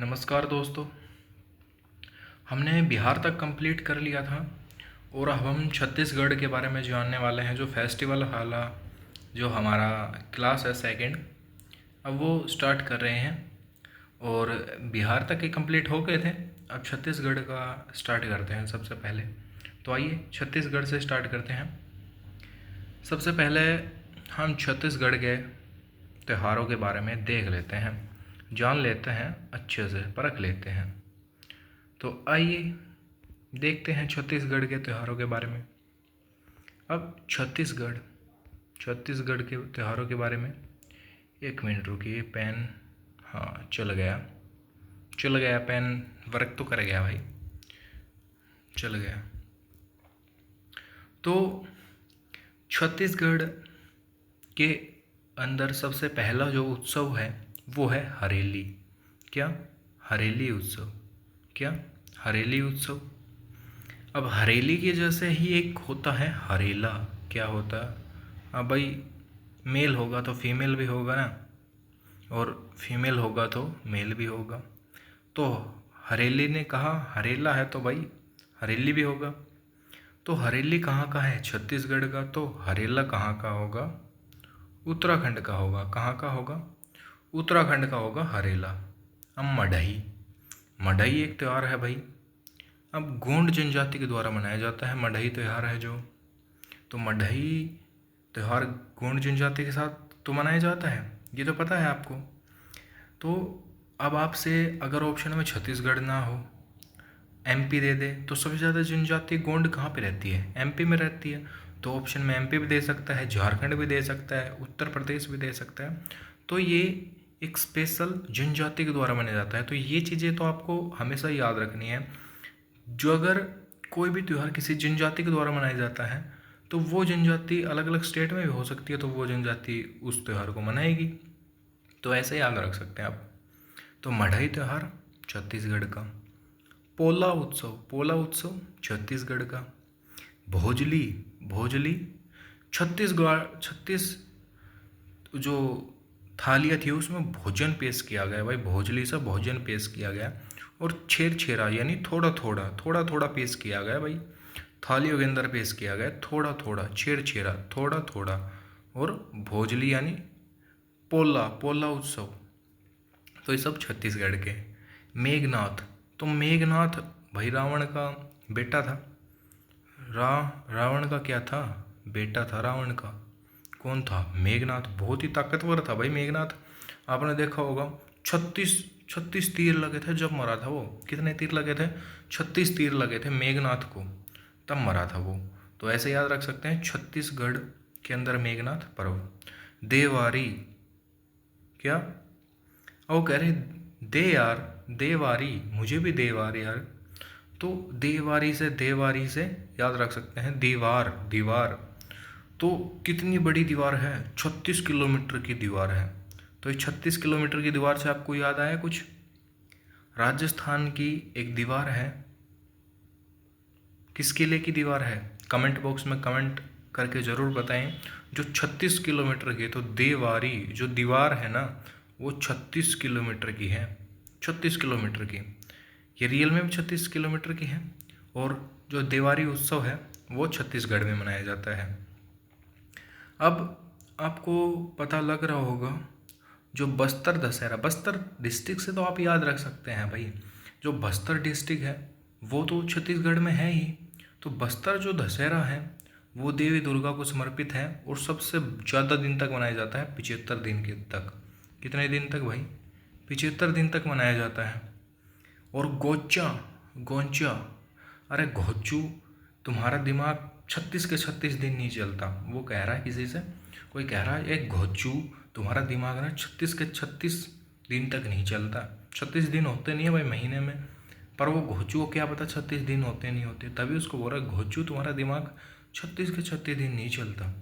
नमस्कार दोस्तों। हमने बिहार तक कंप्लीट कर लिया था और अब हम छत्तीसगढ़ के बारे में जानने वाले हैं। जो फेस्टिवल वाला जो हमारा क्लास है सेकंड, अब वो स्टार्ट कर रहे हैं। और बिहार तक के कंप्लीट हो गए थे, अब छत्तीसगढ़ का स्टार्ट करते हैं सबसे पहले। तो आइए छत्तीसगढ़ से स्टार्ट करते हैं। सबसे पहले हम छत्तीसगढ़ के त्योहारों के बारे में देख लेते हैं, जान लेते हैं, अच्छे से परख लेते हैं। तो आइए देखते हैं छत्तीसगढ़ के त्योहारों के बारे में। अब छत्तीसगढ़ के त्योहारों के बारे में, एक मिनट रुकिए। पेन, हाँ चल गया पेन, वर्क तो कर गया भाई, चल गया। तो छत्तीसगढ़ के अंदर सबसे पहला जो उत्सव है वो है हरेली। क्या? हरेली उत्सव। क्या? हरेली उत्सव। अब हरेली के जैसे ही एक होता है हरेला। क्या होता है? अब भाई मेल होगा तो फीमेल भी होगा ना, और फीमेल होगा तो मेल भी होगा। तो हरेली ने कहा हरेला है तो भाई हरेली भी होगा। तो हरेली कहाँ का है? छत्तीसगढ़ का। तो हरेला कहाँ का होगा? उत्तराखंड का होगा। कहाँ का होगा? उत्तराखंड का होगा हरेला। अब मढ़ई एक त्यौहार है भाई। अब गोंड जनजाति के द्वारा मनाया जाता है मढ़ई त्यौहार है जो। तो मढ़ई त्यौहार गोंड जनजाति के साथ तो मनाया जाता है, ये तो पता है आपको। तो अब आपसे अगर ऑप्शन में छत्तीसगढ़ ना हो, एमपी दे दे, तो सबसे ज़्यादा जनजाति गोंड कहाँ पे रहती है? एमपी में रहती है। तो ऑप्शन में एमपी भी दे सकता है, झारखंड भी दे सकता है, उत्तर प्रदेश भी दे सकता है। तो ये एक स्पेशल जनजाति के द्वारा मनाया जाता है। तो ये चीज़ें तो आपको हमेशा याद रखनी है। जो अगर कोई भी त्यौहार किसी जनजाति के द्वारा मनाया जाता है तो वो जनजाति अलग अलग स्टेट में भी हो सकती है, तो वो जनजाति उस त्यौहार को मनाएगी। तो ऐसे याद रख सकते हैं आप। तो मढ़ई त्यौहार छत्तीसगढ़ का। पोला उत्सव छत्तीसगढ़ का। भोजली छत्तीस जो थालियाँ थी उसमें भोजन पेश किया गया भाई, भोजली से भोजन पेश किया गया। और छेरा यानी थोड़ा थोड़ा पेश किया गया भाई, थालियों के अंदर पेश किया गया थोड़ा थोड़ा, छेरा थोड़ा थोड़ा। और भोजली यानी पोला उत्सव। तो ये सब छत्तीसगढ़ के। मेघनाथ, तो मेघनाथ भाई रावण का बेटा था। रावण का क्या था? बेटा था रावण का। कौन था? मेघनाथ। बहुत ही ताकतवर था भाई मेघनाथ। आपने देखा होगा 36 तीर लगे थे जब मरा था वो। कितने तीर लगे थे? 36 तीर लगे थे मेघनाथ को, तब मरा था वो। तो ऐसे याद रख सकते हैं छत्तीसगढ़ के अंदर मेघनाथ पर्व। देवारी। क्या? वो कह रहे देवारी, मुझे भी देवार। तो देवारी से याद रख सकते हैं दीवार। तो कितनी बड़ी दीवार है? 36 किलोमीटर की दीवार है। तो ये 36 किलोमीटर की दीवार से आपको याद आया कुछ? राजस्थान की एक दीवार है। किस किले की दीवार है? कमेंट बॉक्स में कमेंट करके ज़रूर बताएं। जो 36 किलोमीटर की, तो देवारी जो दीवार है ना वो 36 किलोमीटर की है। 36 किलोमीटर की। ये रियल में भी 36 किलोमीटर की है। और जो देवारी उत्सव है वो छत्तीसगढ़ में मनाया जाता है। अब आपको पता लग रहा होगा जो बस्तर दशहरा, बस्तर डिस्ट्रिक्ट से तो आप याद रख सकते हैं भाई। जो बस्तर डिस्ट्रिक्ट है वो तो छत्तीसगढ़ में है ही। तो बस्तर जो दशहरा है वो देवी दुर्गा को समर्पित है और सबसे ज़्यादा दिन तक मनाया जाता है, 75 दिन के तक। कितने दिन तक भाई? 75 दिन तक मनाया जाता है। और गोंचा, अरे घोचू, तुम्हारा दिमाग 36 के 36 दिन नहीं चलता। वो कह रहा है किसी से, कोई कह रहा है एक घोचू तुम्हारा दिमाग ना 36 के 36 दिन तक नहीं चलता। 36 दिन होते नहीं है भाई महीने में, पर वो घोचू को क्या पता 36 दिन होते नहीं होते, तभी उसको बोल रहा है घोचू तुम्हारा दिमाग 36 के 36 दिन नहीं चलता।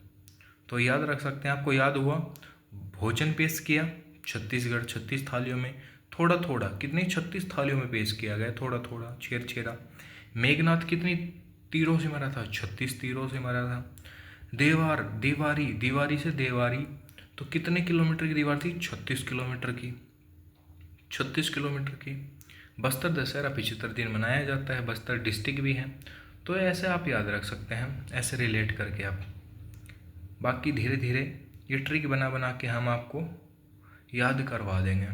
तो याद रख सकते हैं। आपको याद हुआ? भोजन पेश किया छत्तीसगढ़ 36 थालियों में, थोड़ा थोड़ा, कितनी 36 थालियों में पेश किया गया थोड़ा थोड़ा, छेरा। मेघनाथ कितनी तीरों से मरा था? 36 तीरों से मरा था। दीवारी से देवारी, तो कितने किलोमीटर की दीवार थी? 36 किलोमीटर की। 36 किलोमीटर की। बस्तर दशहरा 75 दिन मनाया जाता है, बस्तर डिस्ट्रिक्ट भी है। तो ऐसे आप याद रख सकते हैं, ऐसे रिलेट करके आप। बाकी धीरे धीरे ये ट्रिक बना बना के हम आपको याद करवा देंगे,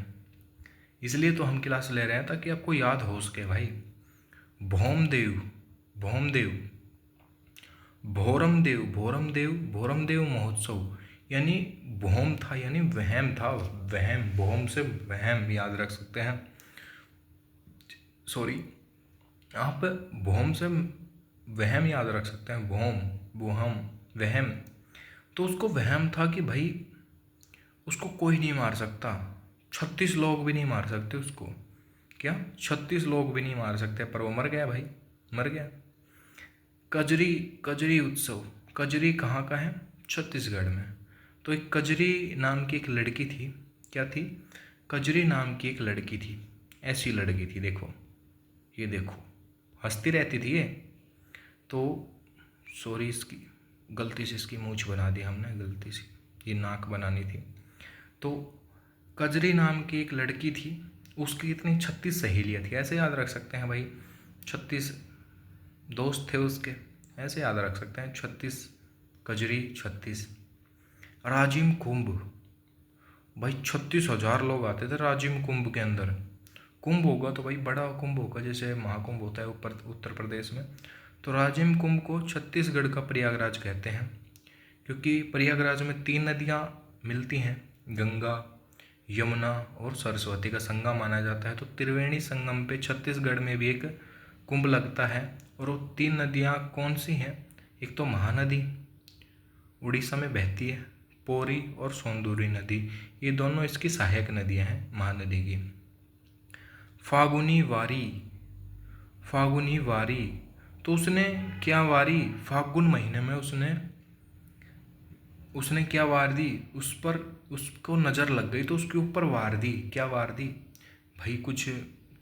इसलिए तो हम क्लास ले रहे हैं ताकि आपको याद हो सके भाई। भौमदेव, भौमदेव, भोरमदेव, भोरमदेव, भोरमदेव महोत्सव, यानी भौम था यानी वहम था, वहम, भौम से वहम याद रख सकते हैं। सॉरी, आप भौम से वहम याद रख सकते हैं, भौम, बोहम, वहम। तो उसको वहम था कि भाई उसको कोई नहीं मार सकता, 36 लोग भी नहीं मार सकते उसको। क्या 36 लोग भी नहीं मार सकते, पर वो मर गया भाई, मर गया। कजरी, कजरी उत्सव, कजरी कहाँ का है? छत्तीसगढ़ में। तो एक कजरी नाम की एक लड़की थी, क्या थी? कजरी नाम की एक लड़की थी, ऐसी लड़की थी, देखो ये देखो, हंसती रहती थी ये। तो सॉरी, इसकी गलती से इसकी मूंछ बना दी हमने, गलती से, ये नाक बनानी थी। तो कजरी नाम की एक लड़की थी, उसकी इतनी 36 सहेलियाँ थी, ऐसे याद रख सकते हैं भाई। 36 दोस्त थे उसके, ऐसे याद रख सकते हैं, 36 कजरी 36। राजिम कुंभ, भाई 36,000 लोग आते थे राजिम कुंभ के अंदर। कुंभ होगा तो भाई बड़ा कुंभ होगा, जैसे महाकुंभ होता है ऊपर उत्तर प्रदेश में। तो राजिम कुंभ को छत्तीसगढ़ का प्रयागराज कहते हैं, क्योंकि प्रयागराज में 3 नदियाँ मिलती हैं, गंगा, यमुना और सरस्वती का संगम माना जाता है। तो त्रिवेणी संगम पे छत्तीसगढ़ में भी एक कुंभ लगता है। और वो 3 नदियाँ कौन सी हैं? एक तो महानदी उड़ीसा में बहती है, पोरी और सोंदूरी नदी, ये दोनों इसकी सहायक नदियाँ हैं महानदी की। फागुनी वारी, फागुनी वारी, तो उसने क्या वारी? फागुन महीने में उसने क्या वार दी? उस पर उसको नज़र लग गई तो उसके ऊपर वार दी। क्या वार दी भाई? कुछ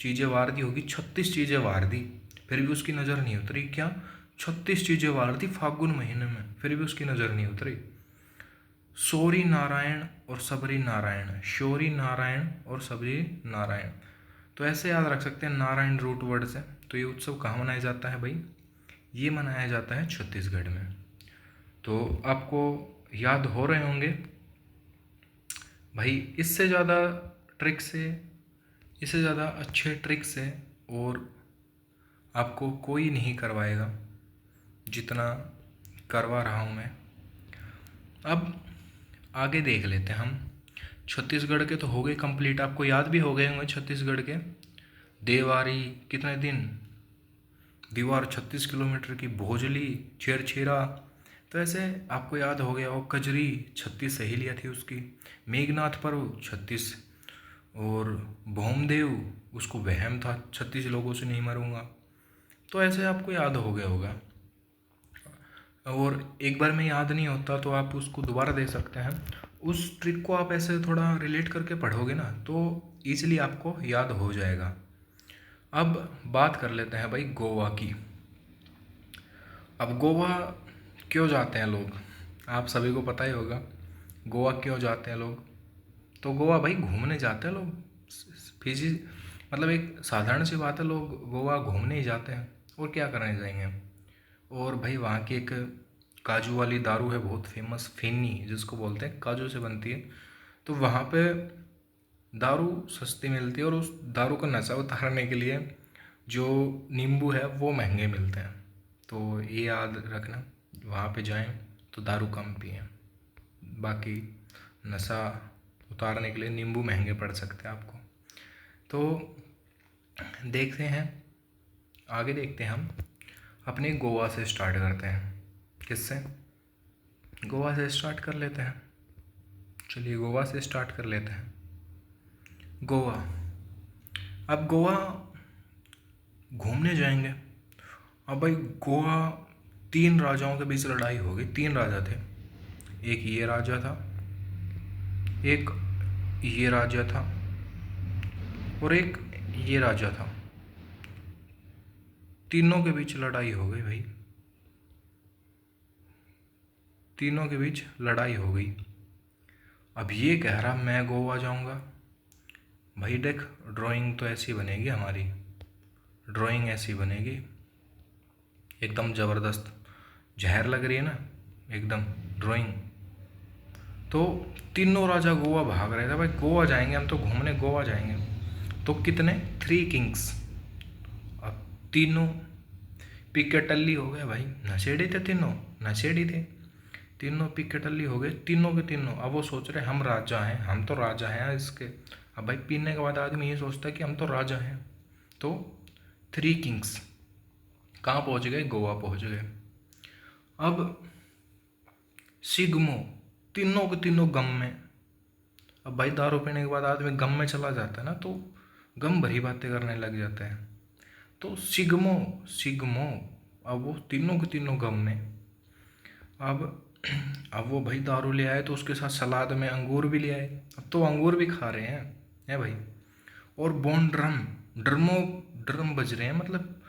चीज़ें वार दी होगी, 36 चीज़ें वार दी, फिर भी उसकी नज़र नहीं उतरी। क्या 36 चीज़ें वार दी फागुन महीने में, फिर भी उसकी नज़र नहीं उतरी। शौरी नारायण और सबरी नारायण, शौरी नारायण और सबरी नारायण, तो ऐसे याद रख सकते हैं नारायण रूट वर्ड से। तो ये उत्सव कहाँ मनाया जाता है भाई? ये मनाया जाता है छत्तीसगढ़ में। तो आपको याद हो रहे होंगे भाई। इससे ज़्यादा ट्रिक से, इससे ज़्यादा अच्छे ट्रिक से और आपको कोई नहीं करवाएगा जितना करवा रहा हूँ मैं। अब आगे देख लेते हैं हम। छत्तीसगढ़ के तो हो गए कंप्लीट, आपको याद भी हो गए होंगे छत्तीसगढ़ के। देवारी कितने दिन? दीवार 36 किलोमीटर की, भोजली, छेरछेरा, तो ऐसे आपको याद हो गया। वो कजरी 36 सहेलियाँ थी उसकी, मेघनाथ पर्व 36, और भौमदेव उसको वहम था 36 लोगों से नहीं मरूंगा। तो ऐसे आपको याद हो गया होगा। और एक बार में याद नहीं होता तो आप उसको दोबारा दे सकते हैं। उस ट्रिक को आप ऐसे थोड़ा रिलेट करके पढ़ोगे ना तो ईजिली आपको याद हो जाएगा। अब बात कर लेते हैं भाई गोवा की। अब गोवा क्यों जाते हैं लोग? आप सभी को पता ही होगा गोवा क्यों जाते हैं लोग। तो गोवा भाई घूमने जाते हैं लोग, फिजी, मतलब एक साधारण सी बात है, लोग गोवा घूमने ही जाते हैं, और क्या करने जाएंगे। और भाई वहाँ की एक काजू वाली दारू है बहुत फेमस, फेनी जिसको बोलते हैं, काजू से बनती है। तो वहाँ पे दारू सस्ती मिलती है, और उस दारू का नशा उतारने के लिए जो नींबू है वो महंगे मिलते हैं। तो ये याद रखना, वहाँ पे जाएं तो दारू कम पिएं, बाकी नशा उतारने के लिए नींबू महंगे पड़ सकते हैं आपको। तो देखते हैं, आगे देखते हैं हम। अपने गोवा से स्टार्ट करते हैं। किससे? गोवा से स्टार्ट कर लेते हैं। चलिए गोवा से स्टार्ट कर लेते हैं। गोवा, अब गोवा घूमने जाएंगे। अब भाई गोवा, 3 राजाओं के बीच लड़ाई हो गई। 3 राजा थे, एक ये राजा था, एक ये राजा था, और एक ये राजा था। तीनों के बीच लड़ाई हो गई भाई, तीनों के बीच लड़ाई हो गई। अब ये कह रहा मैं गोवा जाऊंगा, भाई देख, ड्राइंग तो ऐसी बनेगी हमारी, ड्राइंग ऐसी बनेगी एकदम ज़बरदस्त, जहर लग रही है ना एकदम ड्राइंग। तो तीनों राजा गोवा भाग रहे थे, भाई गोवा जाएंगे हम तो घूमने, गोवा जाएंगे। तो कितने, 3 किंग्स। अब तीनों पिकेटल्ली हो गए भाई, नशेड़ी थे तीनों, नशेड़ी थे तीनों, पिकेटल्ली हो गए तीनों के तीनों। अब वो सोच रहे हम राजा हैं, हम तो राजा हैं इसके। अब भाई पीने के बाद आदमी ये सोचता है कि हम तो राजा हैं। तो 3 किंग्स कहाँ पहुँच गए, गोवा पहुँच गए। अब सिग्मो, तीनों के तीनों गम में। अब भाई दारू पीने के बाद आदमी गम में चला जाता है ना, तो गम भरी बातें करने लग जाता है। तो सिग्मो, सिग्मो, अब वो तीनों के तीनों गम में। अब अब वो भाई दारू ले आए तो उसके साथ सलाद में अंगूर भी ले आए, अब तो अंगूर भी खा रहे हैं, है भाई। और बोन ड्रम, ड्रमो, ड्रम बज रहे हैं, मतलब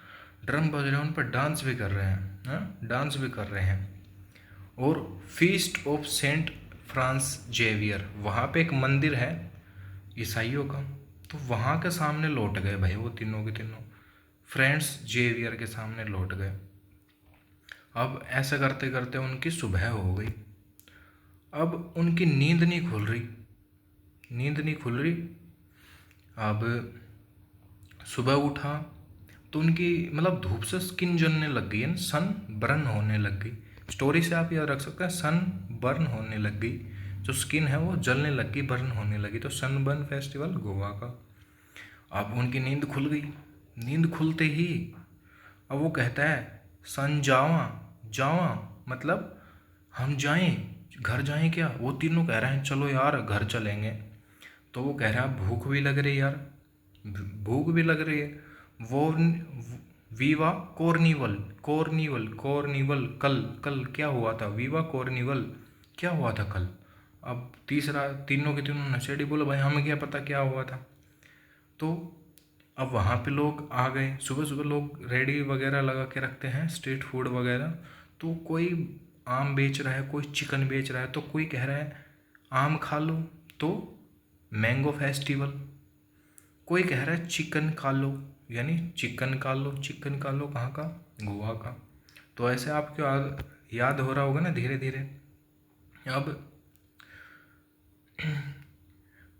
ड्रम बज रहे हैं, उन पर डांस भी कर रहे हैं, हाँ डांस भी कर रहे हैं। और feast of saint Francis Xavier, वहाँ पे एक मंदिर है ईसाइयों का, तो वहाँ के सामने लौट गए भाई वो तीनों के तीनों, फ्रेंड्स जेवियर के सामने लौट गए। अब ऐसा करते करते उनकी सुबह हो गई। अब उनकी नींद नहीं खुल रही, नींद नहीं खुल रही। अब सुबह उठा तो उनकी मतलब धूप से स्किन जलने लग गई है, सन बर्न होने लग गई। स्टोरी से आप याद रख सकते हैं, सन बर्न होने लग गई, जो स्किन है वो जलने लग गई, बर्न होने लगी। तो सन बर्न फेस्टिवल गोवा का। अब उनकी नींद खुल गई, नींद खुलते ही अब वो कहता है सन जावा, जावा मतलब हम जाएं, घर जाएं क्या। वो तीनों कह रहे हैं चलो यार घर चलेंगे। तो वो कह रहा है भूख भी लग रही है यार, भूख भी लग रही है। वो वीवा कॉर्निवल, कॉर्निवल, कॉर्निवल, कल, कल क्या हुआ था, वीवा कॉर्निवल क्या हुआ था कल। अब तीसरा, तीनों के तीनों नशेड़ी बोले भाई हमें क्या पता क्या हुआ था। तो अब वहाँ पे लोग आ गए, सुबह सुबह लोग रेडी वगैरह लगा के रखते हैं स्ट्रीट फूड वगैरह। तो कोई आम बेच रहा है, कोई चिकन बेच रहा है, तो कोई कह रहा है आम खा लो तो मैंगो फेस्टिवल, कोई कह रहा है चिकन खा लो, यानी चिकन खा लो, चिकन खा लो कहाँ का, गोवा का। तो ऐसे आपको याद हो रहा होगा ना धीरे धीरे। अब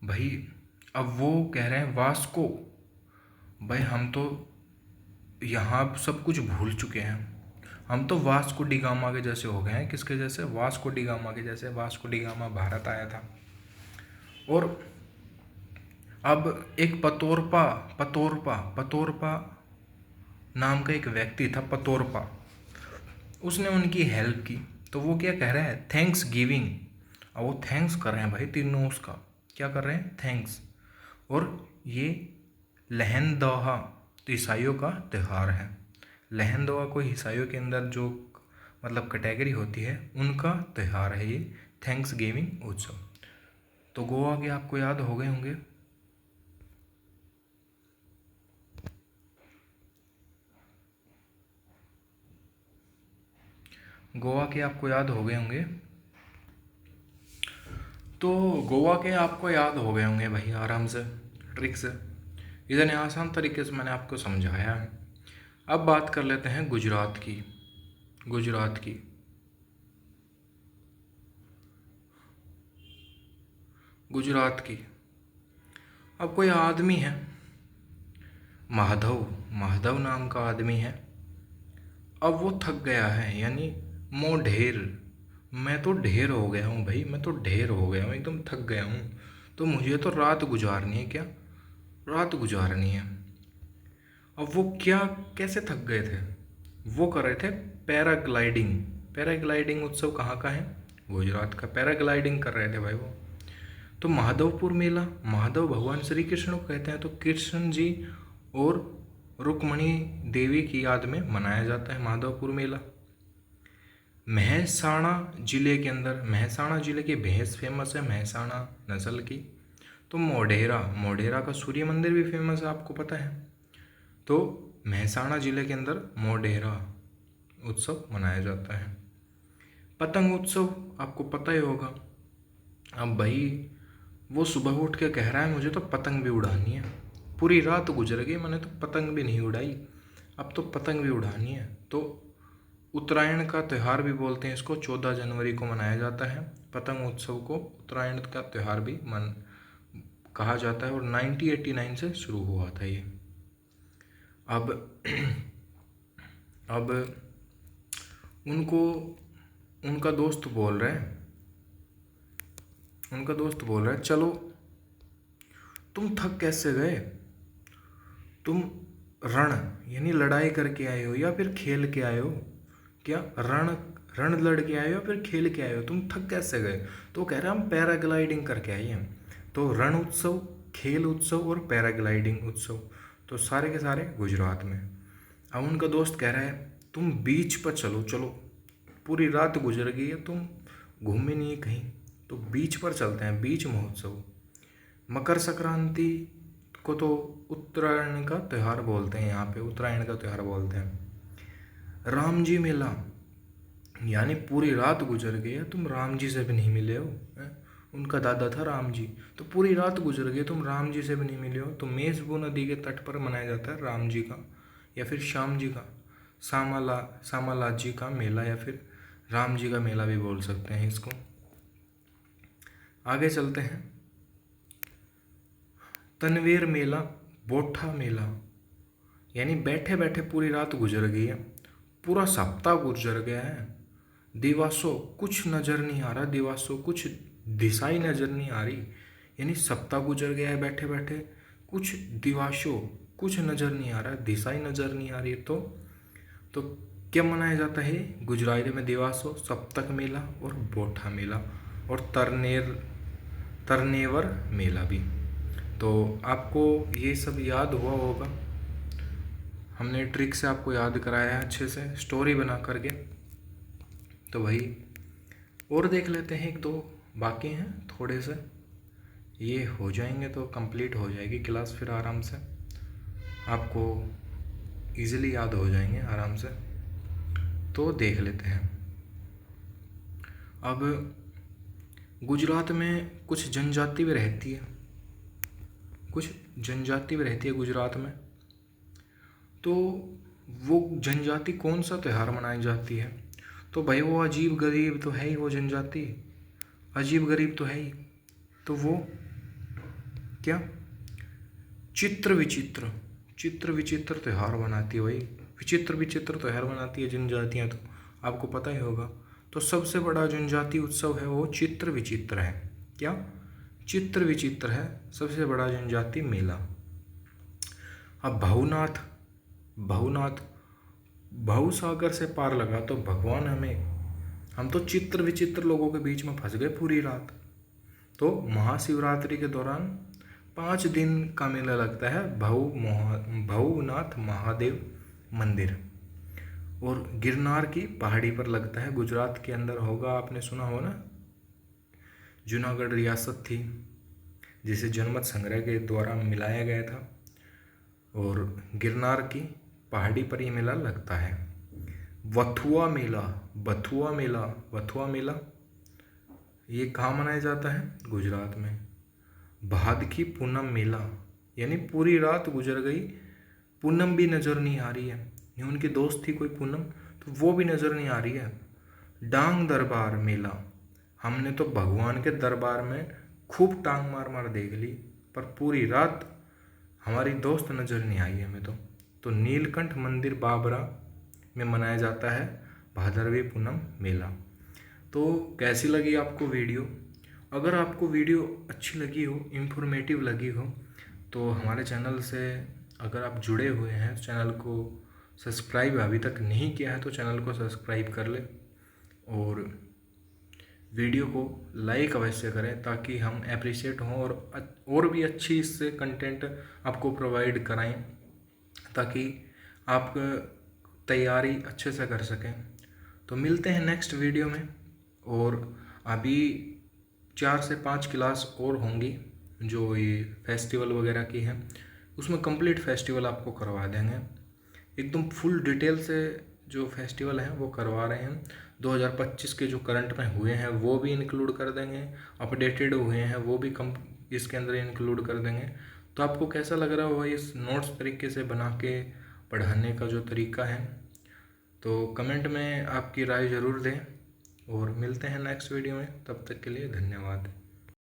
भाई अब वो कह रहे हैं वास्को, भाई हम तो यहाँ सब कुछ भूल चुके हैं, हम तो वास्को डी गामा के जैसे हो गए हैं। किसके जैसे, वास्को डी गामा के जैसे। वास्को डी गामा भारत आया था। और अब एक पतोरपा, पतोरपा, पतोरपा नाम का एक व्यक्ति था, पतोरपा, उसने उनकी हेल्प की। तो वो क्या कह रहा है, थैंक्स गिविंग। और वो थैंक्स कर रहे हैं भाई तीनों, उसका क्या कर रहे हैं, थैंक्स। और ये लहन दोहा तो ईसाइयों का त्यौहार है। लहन दोहा कोई ईसाइयों के अंदर जो मतलब कैटेगरी होती है उनका त्यौहार है ये, थैंक्स गिविंग उत्सव। तो गोवा के आपको याद हो गए होंगे। गोवा के आपको याद हो गए होंगे। तो गोवा के आपको याद हो गए होंगे भाई आराम से, ट्रिक से, इतने आसान तरीके से मैंने आपको समझाया है। अब बात कर लेते हैं गुजरात की। गुजरात की, गुजरात की। अब कोई आदमी है माधव, माधव नाम का आदमी है। अब वो थक गया है, यानी ढेर, मैं तो ढेर हो गया हूँ भाई, मैं तो ढेर हो गया हूँ, एकदम थक गया हूँ। तो मुझे तो रात गुजारनी है, क्या रात गुजारनी है। अब वो क्या, कैसे थक गए थे, वो कर रहे थे पैराग्लाइडिंग। पैराग्लाइडिंग उत्सव कहाँ का है, गुजरात का। पैराग्लाइडिंग कर रहे थे भाई वो। तो माधवपुर मेला, माधव भगवान श्री कृष्ण को कहते हैं, तो कृष्ण जी और रुक्मणी देवी की याद में मनाया जाता है माधवपुर मेला। महसाणा जिले के अंदर, महसाणा जिले की भैंस फेमस है, महसाणा नस्ल की। तो मोढेरा, मोढेरा का सूर्य मंदिर भी फेमस है, आपको पता है। तो महसाणा जिले के अंदर मोढेरा उत्सव मनाया जाता है। पतंग उत्सव आपको पता ही होगा। अब भाई वो सुबह उठ के कह रहा है मुझे तो पतंग भी उड़ानी है, पूरी रात गुजर गई मैंने तो पतंग भी नहीं उड़ाई, अब तो पतंग भी उड़ानी है। तो उत्तरायण का त्यौहार भी बोलते हैं इसको, 14 जनवरी को मनाया जाता है। पतंग उत्सव को उत्तरायण का त्यौहार भी कहा जाता है और 1989 से शुरू हुआ था ये। अब अब उनको उनका दोस्त बोल रहा है चलो तुम थक कैसे गए, तुम रण यानी लड़ाई करके आए हो या फिर खेल के आए हो, क्या रण लड़ के आए हो या फिर खेल के आए हो, तुम थक कैसे गए। तो कह रहा हम पैराग्लाइडिंग करके आए हैं। तो रण उत्सव, खेल उत्सव और पैराग्लाइडिंग उत्सव, तो सारे के सारे गुजरात में। अब उनका दोस्त कह रहा है तुम बीच पर चलो, पूरी रात गुजर गई है, तुम घूमे नहीं कहीं, तो बीच पर चलते हैं, बीच महोत्सव। मकर संक्रांति को तो उत्तरायण का त्यौहार बोलते हैं, यहाँ पे उत्तरायण का त्यौहार बोलते हैं। राम जी मेला, यानी पूरी रात गुजर गई है, तुम राम जी से भी नहीं मिले हो, उनका दादा था राम जी, तो पूरी रात गुजर गई तुम राम जी से भी नहीं मिले हो। तो मेजबू नदी के तट पर मनाया जाता है राम जी का या फिर श्याम जी का, सामाला जी का मेला या फिर राम जी का मेला भी बोल सकते हैं इसको। आगे चलते हैं। तनवेर मेला, बोठा मेला, यानी बैठे बैठे पूरी रात गुजर गई है, पूरा सप्ताह गुजर गया है, दिवासो कुछ नज़र नहीं आ रहा, दिवासो कुछ दिशाई नज़र नहीं आ रही, यानी सप्ताह गुजर गया है बैठे बैठे, कुछ दिवासो कुछ नज़र नहीं आ रहा, दिशाई नज़र नहीं आ रही। तो क्या मनाया जाता है गुजराती में, दिवासो, सप्तक मेला और बोठा मेला और तरनेवर मेला भी। तो आपको ये सब याद हुआ होगा, हमने ट्रिक से आपको याद कराया है अच्छे से स्टोरी बना करके। तो वही और देख लेते हैं, 1-2 बाकी हैं थोड़े से, ये हो जाएंगे तो कंप्लीट हो जाएगी क्लास, फिर आराम से आपको इजीली याद हो जाएंगे आराम से। तो देख लेते हैं। अब गुजरात में कुछ जनजाति भी रहती है, गुजरात में। तो वो जनजाति कौन सा त्यौहार मनाई जाती है, तो भाई वो अजीब गरीब तो है ही, वो जनजाति अजीब गरीब तो है ही, तो वो क्या चित्र विचित्र त्यौहार बनाती है, वही विचित्र त्यौहार बनाती है जनजातियाँ, तो आपको पता ही होगा। तो सबसे बड़ा जनजाति उत्सव है वो चित्र विचित्र है, क्या चित्र विचित्र है सबसे बड़ा जनजाति मेला। अब भाऊ सागर से पार लगा, तो भगवान हम तो चित्र विचित्र लोगों के बीच में फंस गए पूरी रात। तो महाशिवरात्रि के दौरान 5 दिन का मेला लगता है भवनाथ महादेव मंदिर, और गिरनार की पहाड़ी पर लगता है, गुजरात के अंदर होगा, आपने सुना हो ना, जूनागढ़ रियासत थी जिसे जनमत संग्रह के द्वारा मिलाया गया था, और गिरनार की पहाड़ी पर ये मेला लगता है। बथुआ मेला ये कहाँ मनाया जाता है, गुजरात में। भादकी पूनम मेला, यानी पूरी रात गुजर गई, पूनम भी नज़र नहीं आ रही है, ये उनकी दोस्त थी कोई पूनम, तो वो भी नज़र नहीं आ रही है। डांग दरबार मेला, हमने तो भगवान के दरबार में खूब टांग मार देख ली, पर पूरी रात हमारी दोस्त नज़र नहीं आई हमें। तो नीलकंठ मंदिर बाबरा में मनाया जाता है भादरवी पूनम मेला। तो कैसी लगी आपको वीडियो, अगर आपको वीडियो अच्छी लगी हो, इंफॉर्मेटिव लगी हो, तो हमारे चैनल से अगर आप जुड़े हुए हैं, चैनल को सब्सक्राइब अभी तक नहीं किया है तो चैनल को सब्सक्राइब कर ले, और वीडियो को लाइक अवश्य करें ताकि हम अप्रिशिएट हों और भी अच्छी इससे कंटेंट आपको प्रोवाइड कराएं, ताकि आप तैयारी अच्छे से कर सकें। तो मिलते हैं नेक्स्ट वीडियो में, और अभी 4 से 5 क्लास और होंगी जो ये फेस्टिवल वगैरह की हैं, उसमें कंप्लीट फेस्टिवल आपको करवा देंगे, एकदम फुल डिटेल से जो फेस्टिवल हैं वो करवा रहे हैं। 2025 के जो करंट में हुए हैं वो भी इंक्लूड कर देंगे, अपडेटेड हुए हैं वो भी इसके अंदर इंक्लूड कर देंगे। तो आपको कैसा लग रहा होगा इस नोट्स तरीके से बना के पढ़ाने का जो तरीका है? तो कमेंट में आपकी राय ज़रूर दें और मिलते हैं नेक्स्ट वीडियो में। तब तक के लिए धन्यवाद।